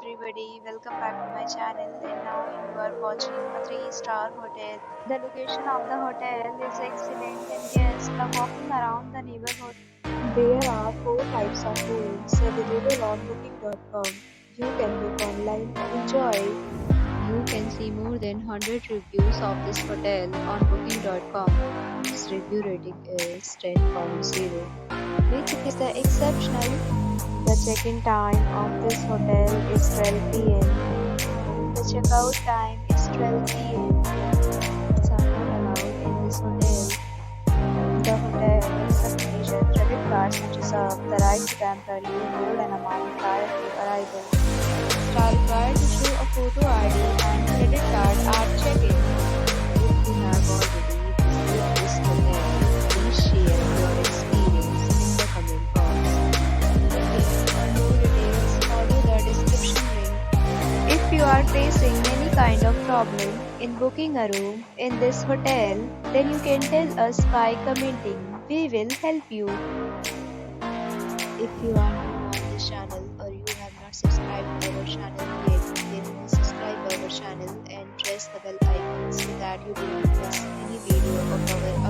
everybody, welcome back to my channel and now you are watching a 3-star hotel. The location of the hotel is excellent and guests love walking around the neighborhood. There are 4 types of rooms available on booking.com. You can book online and enjoy. You can see more than 100 reviews of this hotel on booking.com. Its review rating is 10.0, which is the exceptional. The check-in time of this hotel is 12 p.m. The checkout time is 12 p.m. Pets are not allowed in this hotel. The hotel accepts major credit cards and reserves the right to temporarily hold an amount prior to arrival. Guests are required to show a photo ID and credit card at check-in. If you have already visited this hotel, please share your experience in the comment box. For more details, follow the description link. If you are facing any kind of problem in booking a room in this hotel, then you can tell us by commenting. We will help you. If you are new on this channel or you have not subscribed our channel yet, then please subscribe our channel and press the bell icon so that you do not miss any video of our